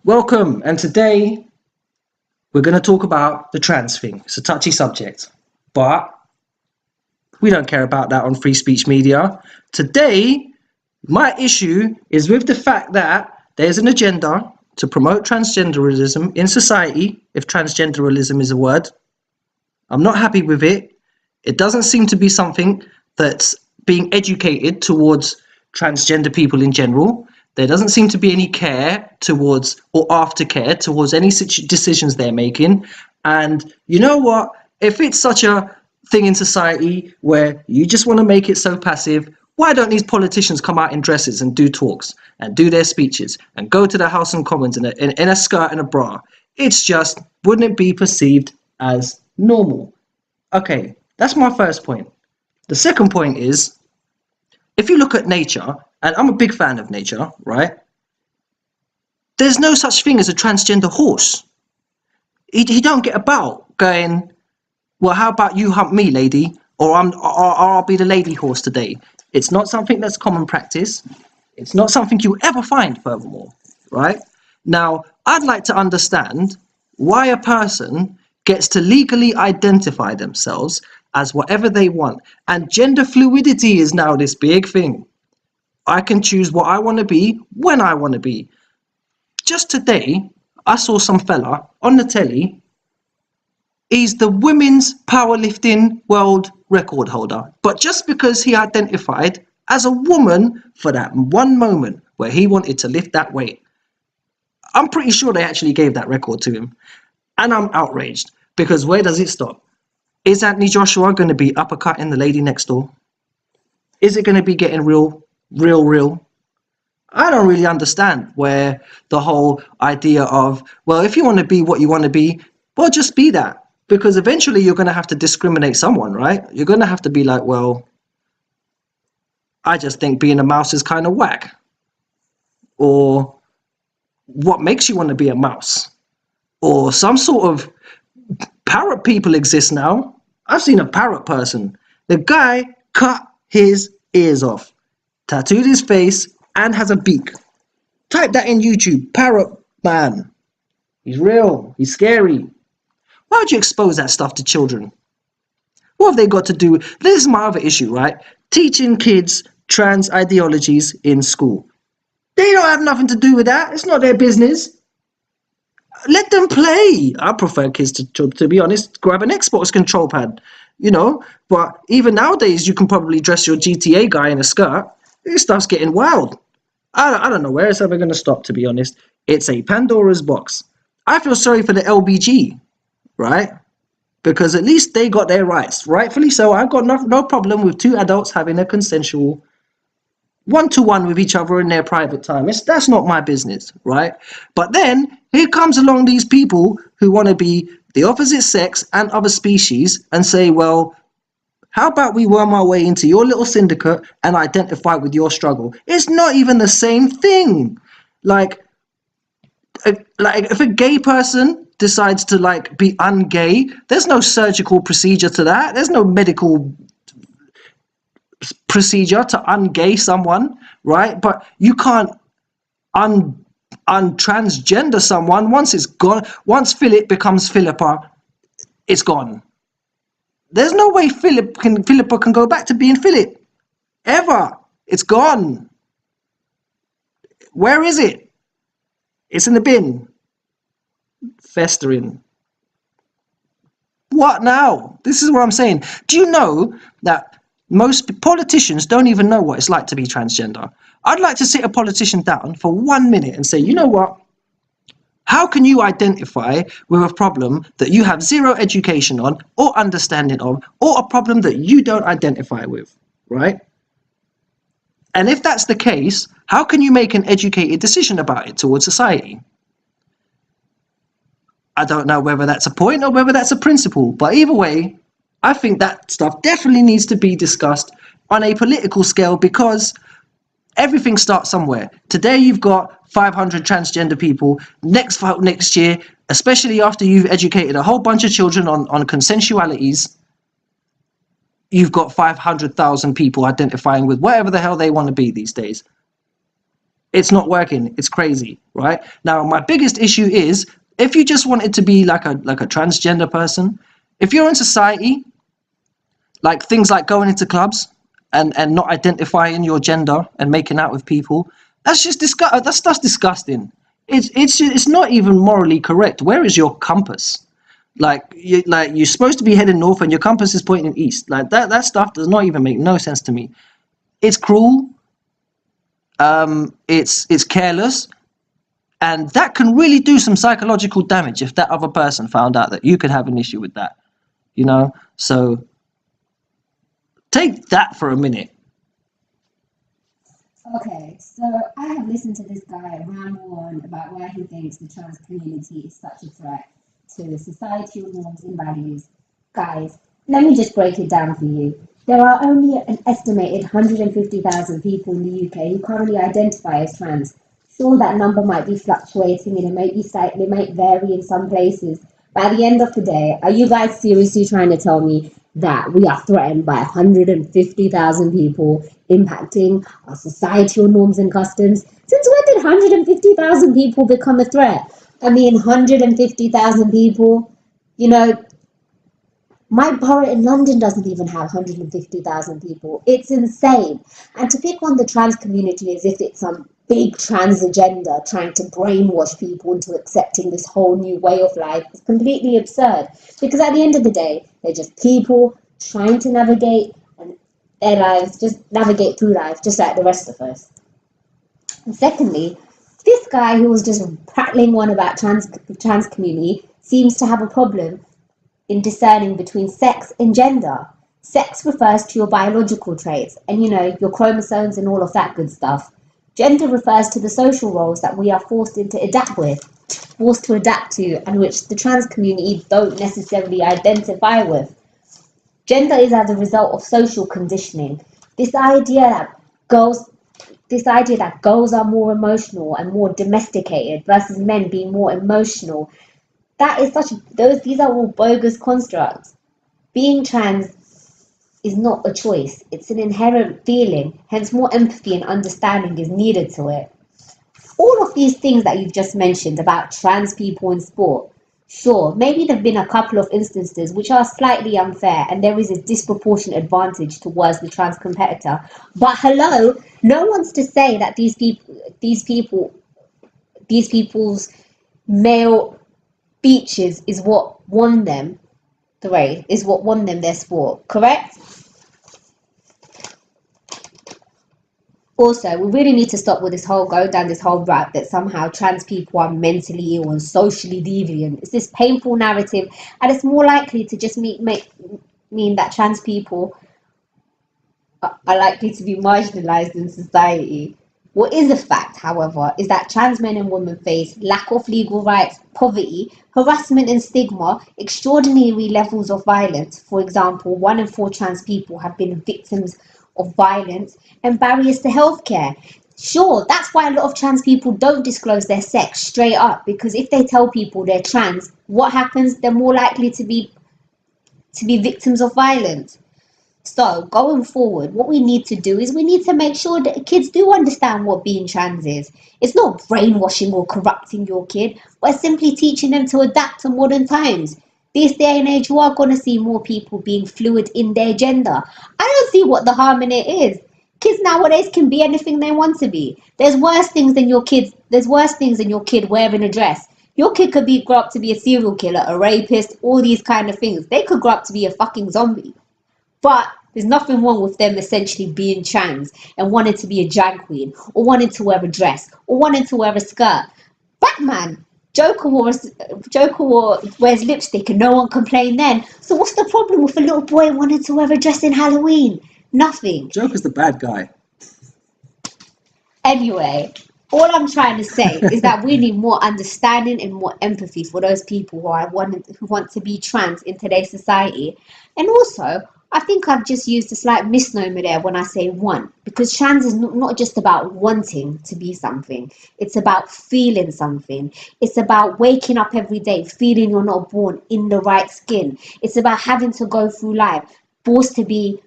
Welcome, and today we're going to talk about the trans thing. It's a touchy subject, but we don't care about that on free speech media. Today, my issue is with the fact that there's an agenda to promote transgenderism in society, if transgenderism is a word. I'm not happy with it. It doesn't seem to be something that's being educated towards transgender people in general. There doesn't seem to be any care towards or aftercare towards any decisions they're making. And you know what? If it's such a thing in society where you just want to make it so passive, why don't these politicians come out in dresses and do talks and do their speeches and go to the House and Commons in a skirt and a bra? It's just, wouldn't it be perceived as normal? Okay, that's my first point. The second point is, if you look at nature, and I'm a big fan of nature, right? There's no such thing as a transgender horse. He don't get about going, well, how about you hump me, lady, or I'll be the lady horse today. It's not something that's common practice. It's not something you ever find, furthermore, right? Now, I'd like to understand why a person gets to legally identify themselves as whatever they want. And gender fluidity is now this big thing. I can choose what I want to be when I want to be. Just today, I saw some fella on the telly. He's the women's powerlifting world record holder. But just because he identified as a woman for that one moment where he wanted to lift that weight, I'm pretty sure they actually gave that record to him. And I'm outraged, because where does it stop? Is Anthony Joshua going to be uppercutting the lady next door? Is it going to be getting real? I don't really understand where the whole idea of, well, if you want to be what you want to be, well, just be that. Because eventually you're going to have to discriminate someone, right? You're going to have to be like, well, I just think being a mouse is kind of whack. Or what makes you want to be a mouse? Or some sort of parrot people exist now. I've seen a parrot person. The guy cut his ears off, tattooed his face, and has a beak. Type that in YouTube, parrot man. He's real, he's scary. Why would you expose that stuff to children? What have they got to do? This is my other issue, right? Teaching kids trans ideologies in school. They don't have nothing to do with that. It's not their business. Let them play. I prefer kids to be honest, grab an Xbox control pad, but even nowadays you can probably dress your GTA guy in a skirt. This stuff's getting wild. I don't know where it's ever going to stop, to be honest. It's a Pandora's box. I feel sorry for the LBG, right? Because at least they got their rights. Rightfully so. I've got no problem with two adults having a consensual one-to-one with each other in their private time. That's not my business, right? But then here comes along these people who want to be the opposite sex and other species and say, well, how about we worm our way into your little syndicate and identify with your struggle? It's not even the same thing. Like if a gay person decides to be ungay, there's no surgical procedure to that. There's no medical procedure to ungay someone, right? But you can't untransgender someone. Once it's gone, once Philip becomes Philippa, it's gone. There's no way Philippa can go back to being Philip. Ever. It's gone. Where is it? It's in the bin. Festering. What now? This is what I'm saying. Do you know that most politicians don't even know what it's like to be transgender? I'd like to sit a politician down for 1 minute and say, you know what? How can you identify with a problem that you have zero education on or understanding of, or a problem that you don't identify with, right? And if that's the case, how can you make an educated decision about it towards society? I don't know whether that's a point or whether that's a principle, but either way, I think that stuff definitely needs to be discussed on a political scale, because everything starts somewhere. Today you've got 500 transgender people. Next year, especially after you've educated a whole bunch of children on consensualities, you've got 500,000 people identifying with whatever the hell they want to be these days. It's not working. It's crazy, right? Now, my biggest issue is if you just wanted to be like a transgender person, if you're in society, like things like going into clubs and not identifying your gender and making out with people, that's just that's disgusting. It's not even morally correct. Where is your compass? You're supposed to be heading north and your compass is pointing east. Like that stuff does not even make no sense to me. It's cruel. It's careless, and that can really do some psychological damage if that other person found out that you could have an issue with that. So take that for a minute. Okay, so I have listened to this guy ramble on about why he thinks the trans community is such a threat to societal norms and values. Guys, let me just break it down for you. There are only an estimated 150,000 people in the UK who currently identify as trans. Sure, that number might be fluctuating and it might vary in some places. But at the end of the day, are you guys seriously trying to tell me that we are threatened by 150,000 people impacting our societal norms and customs? Since when did 150,000 people become a threat? I mean, 150,000 people, you know, my borough in London doesn't even have 150,000 people. It's insane. And to pick on the trans community as if it's some big trans agenda trying to brainwash people into accepting this whole new way of life is completely absurd. Because at the end of the day, they're just people trying to navigate their lives, just navigate through life, just like the rest of us. And secondly, this guy who was just prattling on about trans community seems to have a problem in discerning between sex and gender. Sex refers to your biological traits and, your chromosomes and all of that good stuff. Gender refers to the social roles that we are forced to adapt to, and which the trans community don't necessarily identify with. Gender is as a result of social conditioning. This idea that girls are more emotional and more domesticated versus men being more emotional, these are all bogus constructs. Being trans is not a choice, it's an inherent feeling, hence more empathy and understanding is needed to it. All of these things that you've just mentioned about trans people in sport, sure, maybe there have been a couple of instances which are slightly unfair and there is a disproportionate advantage towards the trans competitor. But hello, no one's to say that these people's male features is what won them their sport, correct? Also, we really need to stop with go down this whole route that somehow trans people are mentally ill and socially deviant. It's this painful narrative, and it's more likely to just mean that trans people are likely to be marginalized in society. What is a fact, however, is that trans men and women face lack of legal rights, poverty, harassment and stigma, extraordinary levels of violence. For example, 1 in 4 trans people have been victims of violence, and barriers to healthcare. Sure, that's why a lot of trans people don't disclose their sex straight up, because if they tell people they're trans, what happens? They're more likely to be victims of violence. So, going forward, what we need to do is we need to make sure that kids do understand what being trans is. It's not brainwashing or corrupting your kid, but simply teaching them to adapt to modern times. This day and age, you are going to see more people being fluid in their gender. I don't see what the harm in it is. Kids nowadays can be anything they want to be. There's worse things than your kid wearing a dress. Your kid could grow up to be a serial killer, a rapist, all these kind of things. They could grow up to be a fucking zombie. But there's nothing wrong with them essentially being trans and wanting to be a drag queen or wanting to wear a dress or wanting to wear a skirt. Batman, wears lipstick and no one complained then. So what's the problem with a little boy wanting to wear a dress in Halloween? Nothing. Joker's the bad guy. Anyway, all I'm trying to say is that we need more understanding and more empathy for those people who want to be trans in today's society. And also, I think I've just used a slight misnomer there when I say want, because trans is not just about wanting to be something. It's about feeling something. It's about waking up every day feeling you're not born in the right skin. It's about having to go through life forced to be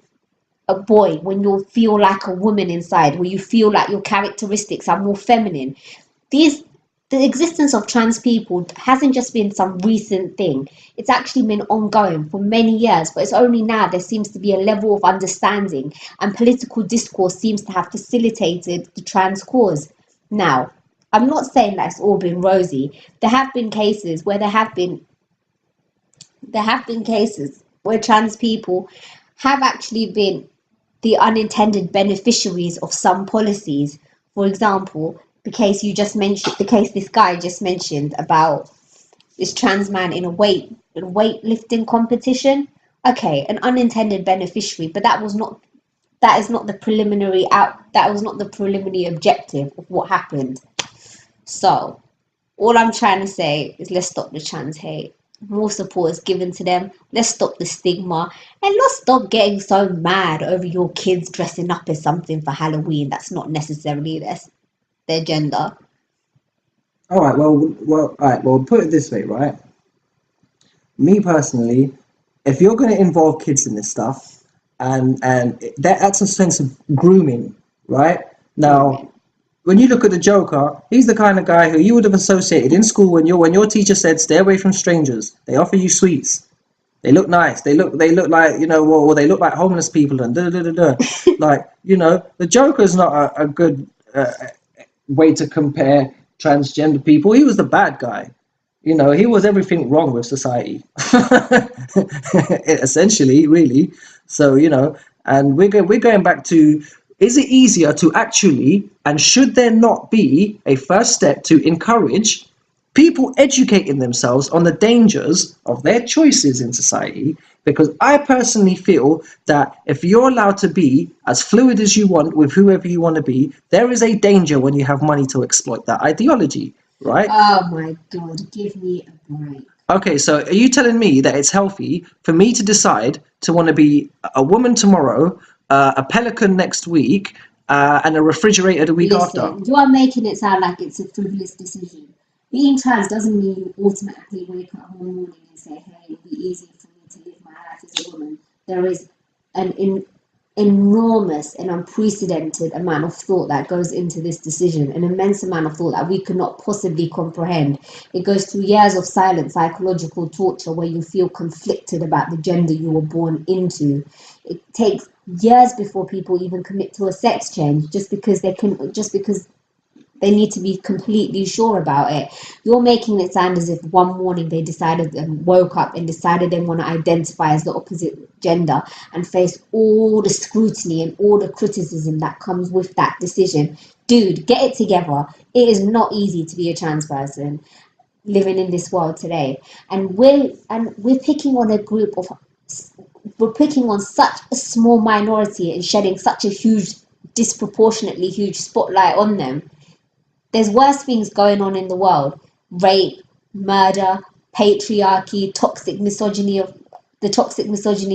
a boy, when you feel like a woman inside, where you feel like your characteristics are more feminine. The existence of trans people hasn't just been some recent thing. It's actually been ongoing for many years, but it's only now there seems to be a level of understanding, and political discourse seems to have facilitated the trans cause. Now, I'm not saying that it's all been rosy. There have been cases where cases where trans people have actually been the unintended beneficiaries of some policies. For example, the case this guy just mentioned about this trans man in a weightlifting competition. Okay, an unintended beneficiary, but that is not the preliminary objective of what happened. So all I'm trying to say is, let's stop the trans hate. More support is given to them. Let's stop the stigma, and let's stop getting so mad over your kids dressing up as something for Halloween that's not necessarily their gender. All right. All right. Well, put it this way, right? Me personally, if you're going to involve kids in this stuff, and that's a sense of grooming, right? Now, when you look at the Joker, he's the kind of guy who you would have associated in school when your teacher said, "Stay away from strangers. They offer you sweets. They look nice. They look like, or they look like homeless people and da da da da." Like, the Joker's not a good way to compare transgender people. He was the bad guy. He was everything wrong with society, essentially, really. So, and we're going back to, is it easier to actually, and should there not be a first step to encourage people educating themselves on the dangers of their choices in society? Because I personally feel that if you're allowed to be as fluid as you want with whoever you want to be, there is a danger when you have money to exploit that ideology, right? Oh my God, give me a break. Okay, so are you telling me that it's healthy for me to decide to want to be a woman tomorrow, a pelican next week, and a refrigerator the week after? Listen, you are making it sound like it's a frivolous decision. Being trans doesn't mean you automatically wake up one morning and say, hey, it'll be easy for me to live my life as a woman. There is an enormous and unprecedented amount of thought that goes into this decision, an immense amount of thought that we could not possibly comprehend. It goes through years of silent psychological torture where you feel conflicted about the gender you were born into. It takes years before people even commit to a sex change just because they need to be completely sure about it. You're making it sound as if one morning they decided and woke up and decided they want to identify as the opposite gender and face all the scrutiny and all the criticism that comes with that decision. Dude, get it together. It is not easy to be a trans person living in this world today. And we're picking on such a small minority and shedding such a disproportionately huge spotlight on them. There's worse things going on in the world: rape, murder, patriarchy, toxic misogyny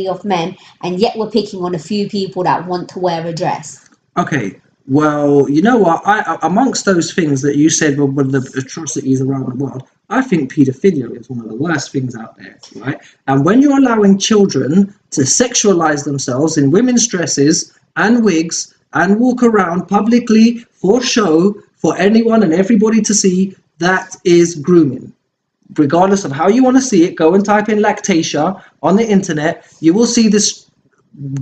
of men, and yet we're picking on a few people that want to wear a dress. Okay, well, you know what? Amongst those things that you said were the atrocities around the world, I think paedophilia is one of the worst things out there, right? And when you're allowing children to sexualize themselves in women's dresses and wigs and walk around publicly for show for anyone and everybody to see, that is grooming. Regardless of how you want to see it, go and type in Lactatia on the internet. You will see this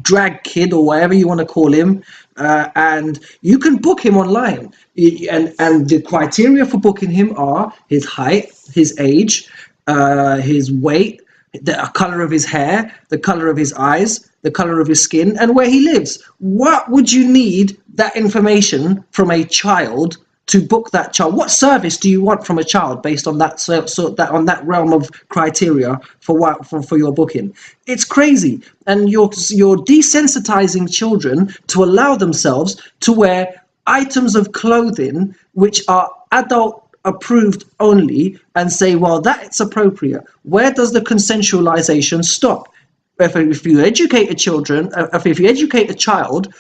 drag kid or whatever you want to call him, and you can book him online. And the criteria for booking him are his height, his age, his weight, the color of his hair, the color of his eyes, the color of his skin, and where he lives. What would you need that information from a child to book that child? What service do you want from a child based on that on that realm of criteria for your booking? It's crazy, and you're desensitizing children to allow themselves to wear items of clothing which are adult approved only, and say, well, that's appropriate. Where does the consensualization stop? If you educate a child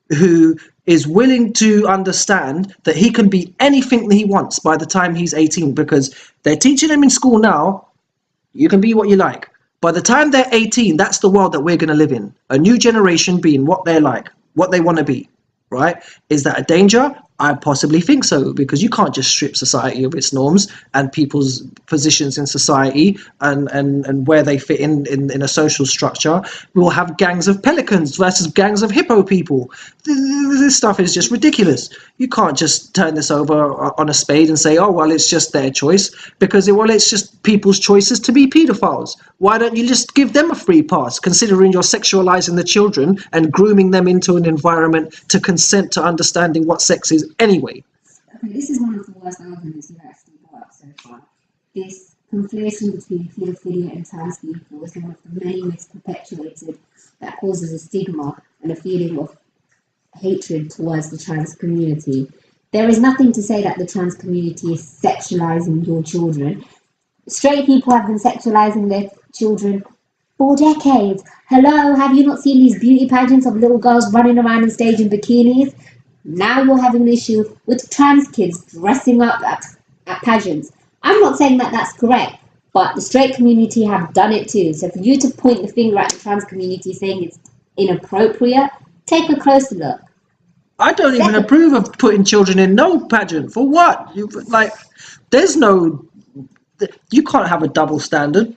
who is willing to understand that he can be anything that he wants by the time he's 18, because they're teaching him in school now, you can be what you like. By the time they're 18, that's the world that we're going to live in. A new generation being what they're like, what they want to be, right? Is that a danger? I possibly think so, because you can't just strip society of its norms and people's positions in society and where they fit in a social structure. We'll have gangs of pelicans versus gangs of hippo people. This stuff is just ridiculous. You can't just turn this over on a spade and say, oh, well, it's just their choice, because, well, it's just people's choices to be paedophiles. Why don't you just give them a free pass, considering you're sexualizing the children and grooming them into an environment to consent to understanding what sex is anyway? Okay, this is one of the worst arguments you've actually brought up so far. This conflation between paedophilia and trans people is one of the many myths perpetuated that causes a stigma and a feeling of hatred towards the trans community. There is nothing to say that the trans community is sexualizing your children. Straight people have been sexualizing their children for decades. Hello, have you not seen these beauty pageants of little girls running around on stage in bikinis? Now you're having an issue with trans kids dressing up at pageants. I'm not saying that that's correct, but the straight community have done it too. So for you to point the finger at the trans community saying it's inappropriate, take a closer look. I don't even approve of putting children in no pageant. For what? There's no... You can't have a double standard.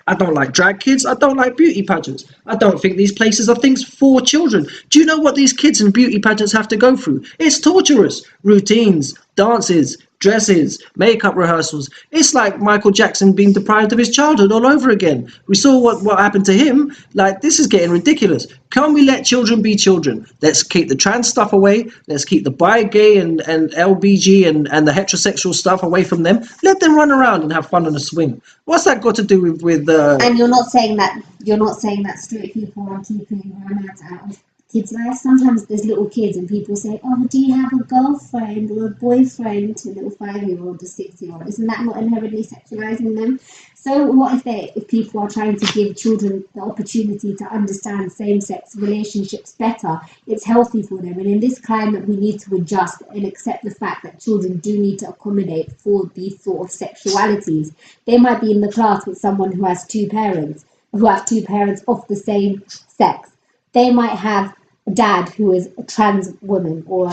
I don't like drag kids. I don't like beauty pageants. I don't think these places are things for children. Do you know what these kids in beauty pageants have to go through? It's torturous. Routines, dances, dresses, makeup rehearsals. It's like Michael Jackson being deprived of his childhood all over again. We saw what happened to him. Like, this is getting ridiculous. Can we let children be children? Let's keep the trans stuff away. Let's keep the bi, gay, and LBG and the heterosexual stuff away from them. Let them run around and have fun on a swing. What's that got to do with And you're not saying that straight people are keeping romance out of kids' lives. Sometimes there's little kids and people say, oh, do you have a girlfriend or a boyfriend to a little 5-year-old or 6-year-old? Isn't that not inherently sexualizing them? So what if people are trying to give children the opportunity to understand same-sex relationships better? It's healthy for them. And in this climate, we need to adjust and accept the fact that children do need to accommodate for these sort of sexualities. They might be in the class with someone who has two parents of the same sex. They might have a dad who is a trans woman or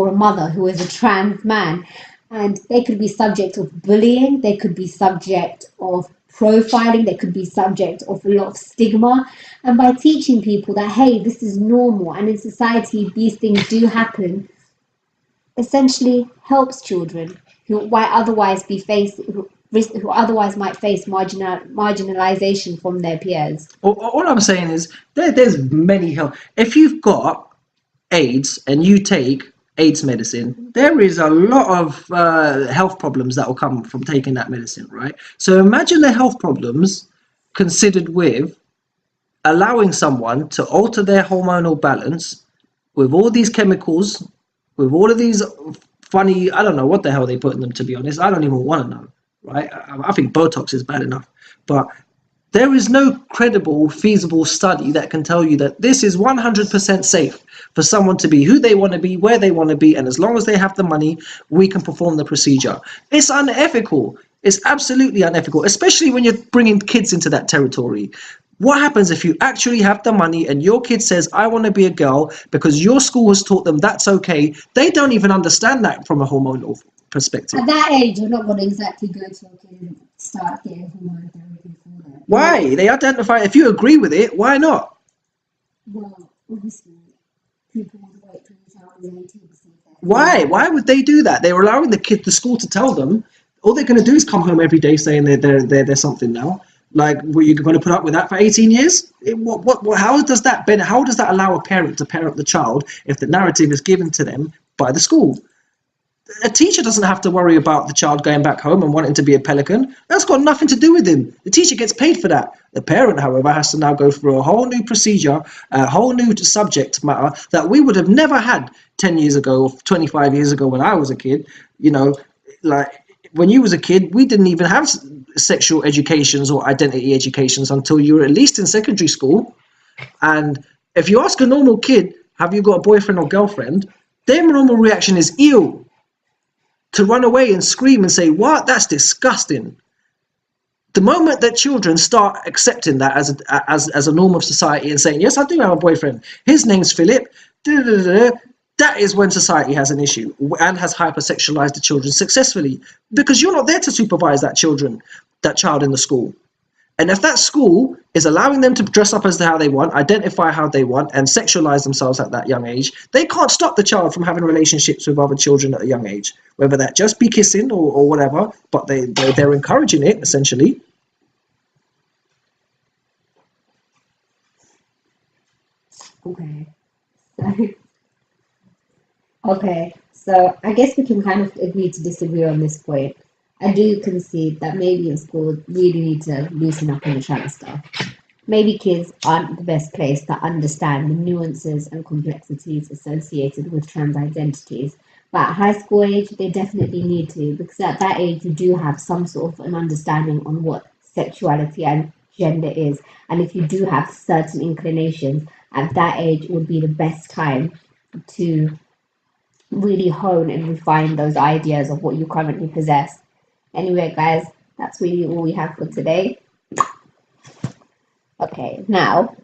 a mother who is a trans man, and they could be subject of bullying, they could be subject of profiling, they could be subject of a lot of stigma. And by teaching people that, hey, this is normal and in society these things do happen, essentially helps children who otherwise might face marginalization from their peers. All I'm saying is there's many help. If you've got AIDS and you take AIDS medicine, there is a lot of health problems that will come from taking that medicine, right? So imagine the health problems considered with allowing someone to alter their hormonal balance with all these chemicals, with all of these funny, I don't know what the hell they put in them, to be honest. I don't even want to know, right? I think Botox is bad enough, but there is no credible, feasible study that can tell you that this is 100% safe for someone to be who they want to be, where they want to be, and as long as they have the money, we can perform the procedure. It's unethical. It's absolutely unethical, especially when you're bringing kids into that territory. What happens if you actually have the money and your kid says, I want to be a girl because your school has taught them that's okay? They don't even understand that from a hormonal perspective. At that age, you're not going to exactly go to a kid and start getting hormone therapy for them. Why? They identify, if you agree with it, why not? Well, obviously, people would wait till the child is 18 to see that. Why? Why would they do that? They're allowing the school to tell them. All they're going to do is come home every day saying they're something now. Like, were you going to put up with that for 18 years? How does that allow a parent to parent the child if the narrative is given to them by the school? A teacher doesn't have to worry about the child going back home and wanting to be a pelican. That's got nothing to do with him. The teacher gets paid for that. The parent, however, has to now go through a whole new procedure, a whole new subject matter that we would have never had 10 years ago or 25 years ago when I was a kid. You know, like when you was a kid, we didn't even have sexual educations or identity educations until you were at least in secondary school. And if you ask a normal kid, have you got a boyfriend or girlfriend? Their normal reaction is ew. To run away and scream and say, what? That's disgusting. The moment that children start accepting that as a norm of society and saying, yes, I do have a boyfriend, his name's Philip, that is when society has an issue and has hypersexualized the children successfully, because you're not there to supervise that child in the school. And if that school is allowing them to dress up as how they want, identify how they want, and sexualize themselves at that young age, they can't stop the child from having relationships with other children at a young age, whether that just be kissing or whatever, but they're encouraging it, essentially. Okay. Okay, so I guess we can kind of agree to disagree on this point. I do concede that maybe in school really need to loosen up on the trans stuff. Maybe kids aren't the best place to understand the nuances and complexities associated with trans identities. But at high school age, they definitely need to, because at that age, you do have some sort of an understanding on what sexuality and gender is. And if you do have certain inclinations, at that age, it would be the best time to really hone and refine those ideas of what you currently possess. Anyway, guys, that's really all we have for today. Okay, now